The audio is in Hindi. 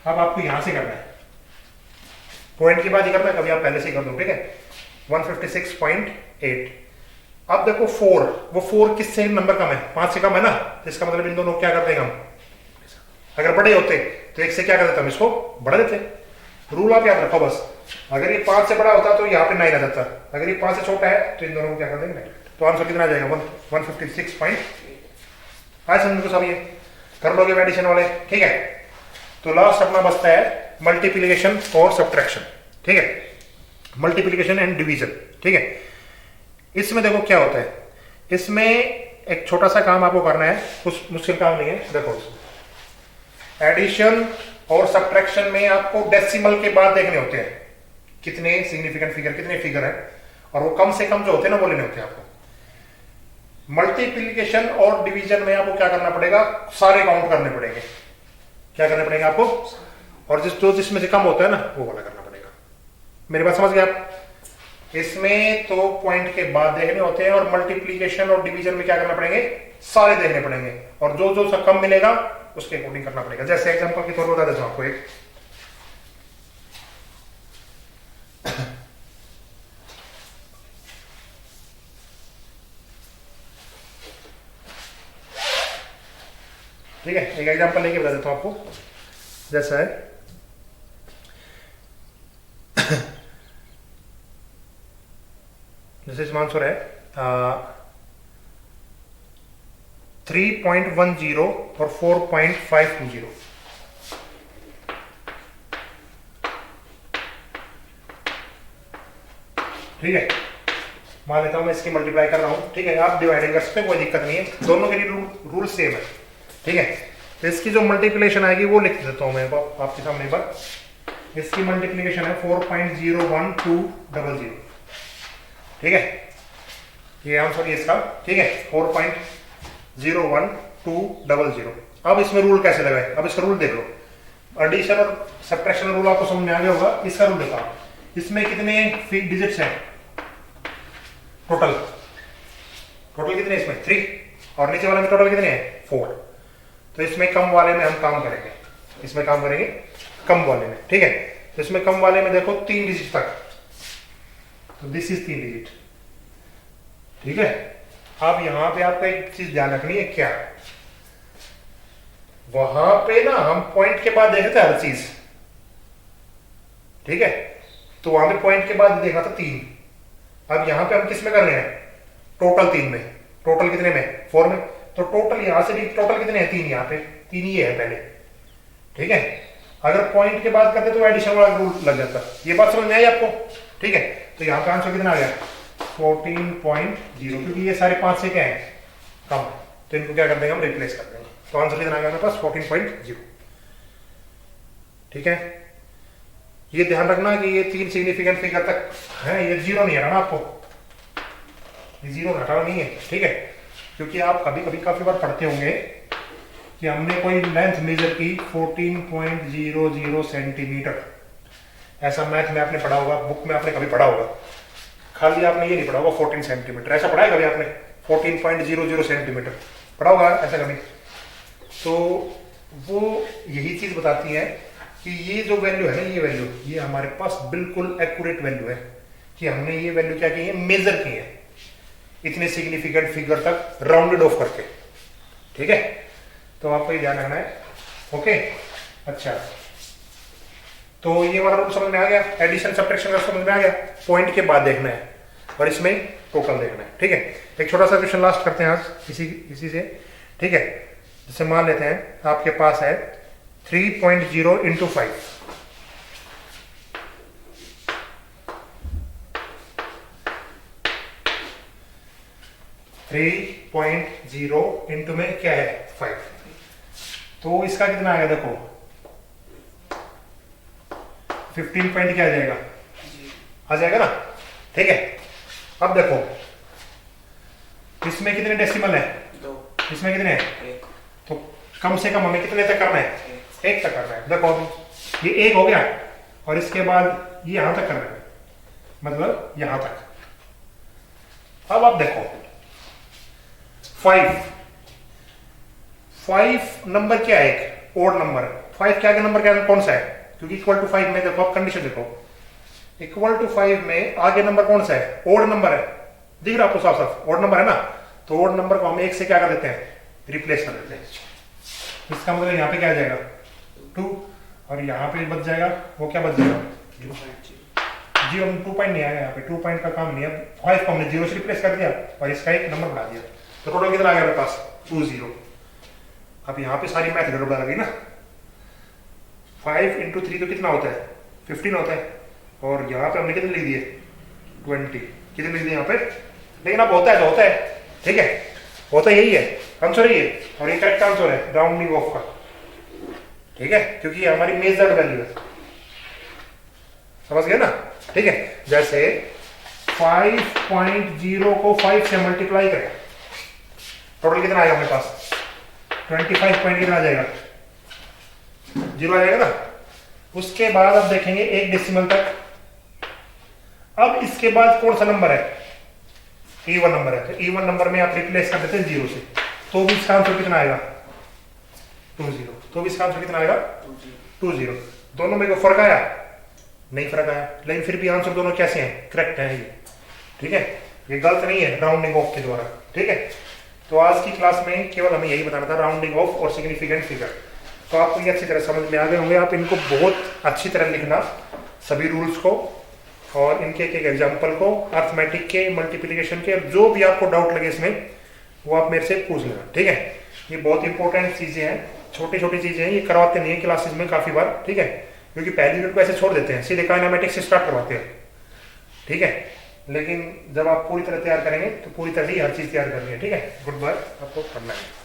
अब आपको यहां से करना है, पॉइंट के बाद ही करना है, कभी आप पहले से ही कर दो, ठीक है। 156.8। अब देखो 4, वो 4 किससे नंबर कम है, 5 से कम है ना, तो इसका मतलब इन दोनों क्या कर देंगे हम, अगर बड़े होते तो एक से क्या कर देते हम, इसको बढ़ा देते। रूल आप याद रखो बस, अगर ये 5 से बड़ा होता तो यहाँ पे 9 आ जाता, अगर ये 5 से छोटा है तो इन दोनों को क्या कर देंगे, तो आंसर कितना आ जाएगा 156. आज समझ को सब ये कर लोगे एडिशन वाले, ठीक है। तो लास्ट अपना बचता है मल्टीप्लिकेशन और सब्ट्रैक्शन, ठीक है, मल्टीप्लिकेशन एंड डिवीजन, ठीक है। इसमें देखो क्या होता है, इसमें एक छोटा सा काम आपको करना है, कुछ मुश्किल काम नहीं है। देखो एडिशन और सब्ट्रैक्शन में आपको डेसिमल के बाद देखने होते हैं कितने सिग्निफिकेंट फिगर, कितने फिगर है, और वो कम से कम जो होते हैं ना वो लेने होते हैं आपको। मल्टीप्लिकेशन और डिवीजन में आपको क्या करना पड़ेगा, सारे काउंट करने पड़ेंगे, क्या करने पड़ेगा आपको, और जिसमें से कम होता है ना वो वाला करना पड़ेगा। मेरी बात समझ गए आप। इसमें तो पॉइंट के बाद देखने होते हैं, और मल्टीप्लिकेशन और डिवीजन में क्या करना पड़ेंगे, सारे देखने पड़ेंगे, और जो जो सा कम मिलेगा उसके अकॉर्डिंग करना पड़ेगा। जैसे एग्जांपल के तौर पर बता देता हूं आपको एक, ठीक है, एक एग्जांपल लेके बता देता हूं आपको। जैसा है जैसे इसमें आंसर है 3.10 और 4.520, ठीक है। मान लेता हूं मैं इसकी मल्टीप्लाई कर रहा हूं, ठीक है, आप डिवाइडिंग कर सकते हैं, कोई दिक्कत नहीं है, दोनों के लिए रूल सेम है, ठीक है। तो इसकी जो मल्टीप्लिकेशन आएगी वो लिख देता हूं मैं आपके सामने पर। इसकी मल्टीप्लिकेशन है 4.01200, ठीक है, ये आंसर है इसका, ठीक है, 4.01200। अब इसमें रूल कैसे लगाए, अब इसका रूल देख लो, एडिशन और सब्ट्रैक्शन रूल आपको समझ में आ गया होगा। इसका रूल देखो, इसमें कितने डिजिट्स हैं टोटल, कितने इसमें 3, और नीचे वाले में टोटल कितने हैं 4। तो इसमें कम वाले में हम काम करेंगे, इसमें काम करेंगे कम वाले में, ठीक है। तो इसमें कम वाले में देखो 3 डिजिट तक, तो दिस इज 3 डिजिट, ठीक है। अब यहां पे आपको एक चीज ध्यान रखनी है, क्या, वहां पे ना हम पॉइंट के बाद देखे थे हर चीज, ठीक है, तो वहां पे पॉइंट के बाद देखा था 3। अब यहां पे हम किस में कर रहे हैं, टोटल 3 में, टोटल कितने में 4 में, तो टोटल यहां से भी टोटल कितने हैं 3, यहां पे 3 ही है पहले, ठीक है। अगर पॉइंट के बाद करते तो एडिशन वाला रूल लग जाता, ये बात समझ में आई आपको, ठीक है। तो यहाँ पे आंसर कितना आ गया 14.0, क्योंकि ये सारे 5 से क्या है कम, तो इनको क्या कर देंगे हम, रिप्लेस कर देंगे। तो आंसर कितना आ गया मेरे पास 14.0, ठीक है। ये ध्यान रखना कि ये 3 सिग्निफिकेंट फिगर तक है, ये 0 नहीं हटाना आपको, ये 0 हटाना नहीं है, ठीक है। क्योंकि आप कभी कभी काफी बार पढ़ते होंगे कि हमने कोई लेंथ मेजर की 14.00 सेंटीमीटर, ऐसा मैथ में आपने पढ़ा होगा, बुक में आपने कभी पढ़ा होगा, खाली आपने ये नहीं पढ़ा होगा 14 सेंटीमीटर, ऐसा पढ़ा है कभी आपने 14.00 सेंटीमीटर पढ़ा होगा ऐसा कभी। तो वो यही चीज बताती है कि ये जो वैल्यू है ना, ये वैल्यू, ये हमारे पास बिल्कुल एक्यूरेट वैल्यू है, कि हमने ये वैल्यू क्या की है, मेजर की है, इतने सिग्निफिकेंट फिगर तक राउंडेड ऑफ करके, ठीक है। तो आपको ये ध्यान रखना है, ओके। अच्छा, तो ये वाला रूल समझ में आ गया, एडिशन सब्ट्रैक्शन का समझ में आ गया, पॉइंट के बाद देखना है और इसमें टोटल देखना है, ठीक है। एक छोटा सा क्वेश्चन लास्ट करते हैं आज इसी से, ठीक है। जैसे मान लेते हैं आपके पास है 3.0 इंटू 5, 3.0 इंटू में क्या है 5, तो इसका कितना आएगा देखो 15 पॉइंट क्या आ जाएगा, आ जाएगा ना, ठीक है। अब देखो इसमें कितने डेसिमल है, 2, इसमें कितने हैं, 1, तो कम से कम हमें कितने तक करना है, 1 तक करना है। देखो ये 1 हो गया, और इसके बाद ये यहां तक करना है, मतलब यहां तक। अब आप देखो 5 नंबर क्या है, एक ओड नंबर, 5 के आगे नंबर क्या कौन सा है, क्योंकि इक्वल टू 5 में देखो आप कंडीशन देखो, इक्वल टू 5 में आगे नंबर कौन सा है, ओड नंबर है, दिख रहा आपको साफ साफ ओड नंबर है ना, तो ओड नंबर को हम 1 से क्या कर देते हैं, रिप्लेस कर देते हैं। इसका मतलब यहाँ पे क्या आ जाएगा 2, और यहाँ पे बच जाएगा वो क्या बच जाएगा 0, 2 पॉइंट नहीं आएगा यहाँ पे, 2 पॉइंट का काम नहीं है, 5 को हमने 0 से रिप्लेस कर दिया और इसका एक नंबर बढ़ा दिया, तो टोटल कितना आ गया मेरे पास 20। अब यहाँ पे सारी मैथ गड़बड़ आ गई ना, 5 इंटू 3 तो कितना होता है 15 होता है, और यहाँ पे हमने कितने लिख दिए 20, कितने लिख दिए यहाँ पे, लेकिन अब होता है तो होता है, ठीक है, होता यही है आंसर ही है, और ये करेक्ट आंसर है राउंडिंग ऑफ का, ठीक है, क्योंकि ये हमारी मेजर्ड वैल्यू है, समझ गए ना, ठीक है। जैसे 5.0 को 5 से मल्टीप्लाई करें, टोटल कितना आएगा हमारे पास 25 पॉइंट कितना आ जाएगा 0 आ जाएगा ना। उसके बाद अब देखेंगे एक डेसिमल तक, अब इसके बाद कौन सा नंबर है, इवन नंबर है, तो इवन नंबर में आप रिप्लेस कर देते हैं 0 से, तो भी इसका आंसर कितना आएगा 20, तो भी इसका आंसर कितना आएगा 20। दोनों में कोई फर्क आया नहीं, फर्क आया, लेकिन फिर भी आंसर दोनों कैसे हैं, करेक्ट है ये, ठीक है, ये गलत नहीं है राउंडिंग ऑफ के द्वारा, ठीक है। तो आज की क्लास में केवल हमें यही बताना था राउंडिंग ऑफ और सिग्निफिकेंट फिगर, तो आपको ये अच्छी तरह समझ में आ गए होंगे, आप इनको बहुत अच्छी तरह लिखना सभी रूल्स को और इनके एक एग्जाम्पल को, अर्थमेटिक के, मल्टीप्लिकेशन के, जो भी आपको डाउट लगे इसमें वो आप मेरे से पूछ लेना, ठीक है। ये बहुत इंपॉर्टेंट चीजें हैं, छोटी छोटी चीजें हैं, ये करवाते नहीं है क्लासेस में काफी बार, ठीक है, क्योंकि पहली यूनिट को ऐसे छोड़ देते हैं, सीधे काइनेमेटिक से स्टार्ट करवाते हैं, ठीक है, लेकिन जब आप पूरी तरह तैयार करेंगे तो पूरी तरह ही हर चीज तैयार करनी है, ठीक है। गुड बाय, आपको पढ़ना है।